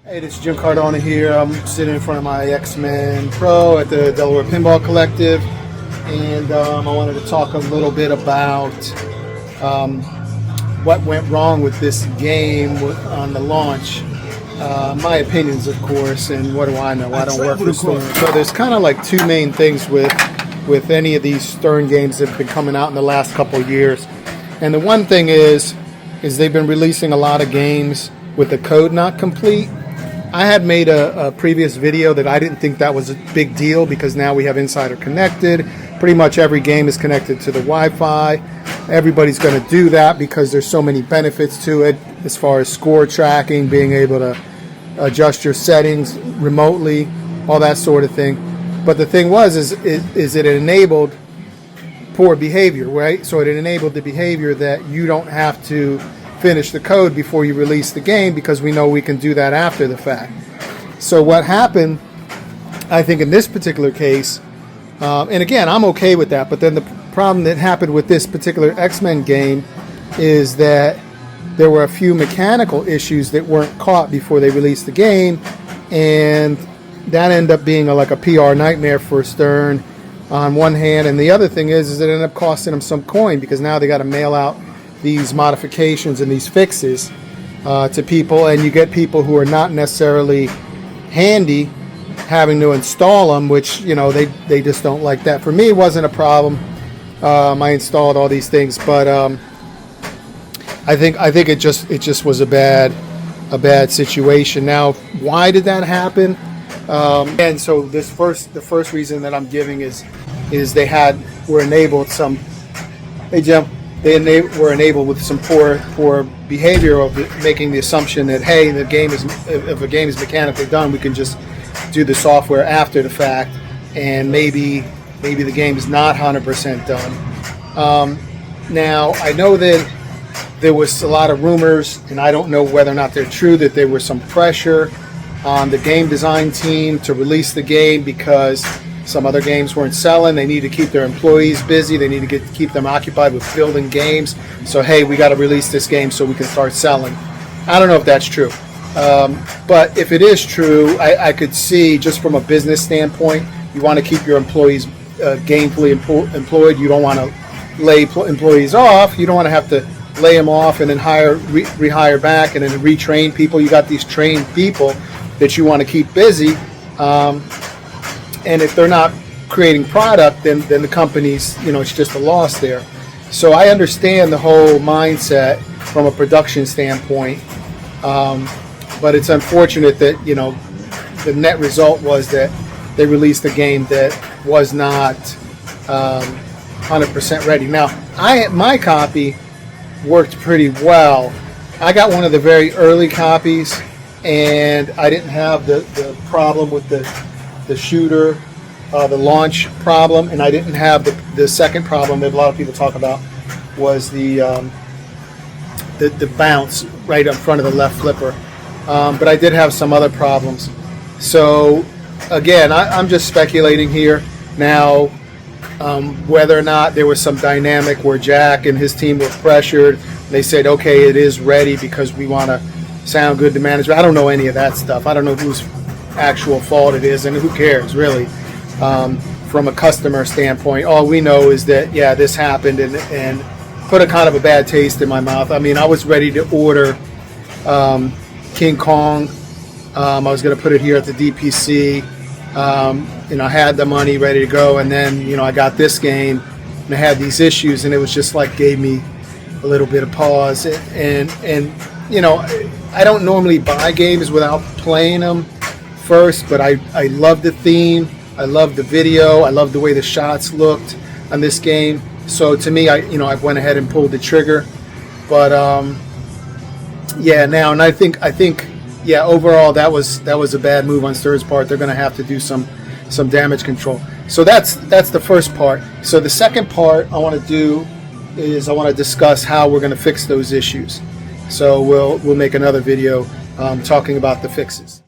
Hey, this is Jim Cardona here. I'm sitting in front of my X-Men Pro at the Delaware Pinball Collective, and I wanted to talk a little bit about what went wrong with this game on the launch. My opinions, of course, and what do I know? I don't work for Stern. So there's kind of like two main things with any of these Stern games that have been coming out in the last couple of years. And the one thing is they've been releasing a lot of games with the code not complete. I had made a previous video that I didn't think that was a big deal because now we have Insider connected. Pretty much every game is connected to the Wi-Fi. Everybody's going to do that because there's so many benefits to it as far as score tracking, being able to adjust your settings remotely, all that sort of thing. But the thing was is it enabled poor behavior, right? So it enabled the behavior that you don't have to finish the code before you release the game because we know we can do that after the fact. So what happened, I think in this particular case, and again, I'm okay with that, but then the problem that happened with this particular X-Men game is that there were a few mechanical issues that weren't caught before they released the game, and that ended up being like a PR nightmare for Stern on one hand, and the other thing is it ended up costing them some coin because now they got to mail out these modifications and these fixes to people, and you get people who are not necessarily handy having to install them, which, you know, they just don't like that. For me, it wasn't a problem. I installed all these things, but I think it just was a bad situation. Now, why did that happen? And so the first reason that I'm giving is they were enabled some. Hey, Jim. They were enabled with some poor behavior of making the assumption that, hey, if a game is mechanically done, we can just do the software after the fact, and maybe the game is not 100% done. Now, I know that there was a lot of rumors, and I don't know whether or not they're true, that there was some pressure on the game design team to release the game because some other games weren't selling. They need to keep their employees busy. They need to keep them occupied with building games. So, hey, we got to release this game so we can start selling. I don't know if that's true. But if it is true, I could see, just from a business standpoint, you want to keep your employees gainfully employed. You don't want to lay employees off. You don't want to have to lay them off and then rehire back and then retrain people. You got these trained people that you want to keep busy. And if they're not creating product, then the company's, it's just a loss there. So I understand the whole mindset from a production standpoint, but it's unfortunate that, the net result was that they released a game that was not 100% ready. Now, my copy worked pretty well. I got one of the very early copies, and I didn't have the problem with the shooter, the launch problem, and I didn't have the second problem that a lot of people talk about, was the bounce right in front of the left flipper. But I did have some other problems. So again, I'm just speculating here now, whether or not there was some dynamic where Jack and his team were pressured. They said, okay, it is ready because we want to sound good to management. I don't know any of that stuff. I don't know whose actual fault it is, and who cares, really. From a customer standpoint, all we know is that, yeah, this happened and put a kind of a bad taste in my mouth. I mean, I was ready to order King Kong. I was going to put it here at the DPC. I had the money ready to go, and then, I got this game, and I had these issues, and it was just like gave me a little bit of pause. And I don't normally buy games without playing them first, but I love the theme, I love the video, I love the way the shots looked on this game. So to me, I went ahead and pulled the trigger. But I think overall that was a bad move on Stern's part. They're going to have to do some damage control. So that's the first part. So the second part I want to do is I want to discuss how we're going to fix those issues. So we'll make another video talking about the fixes.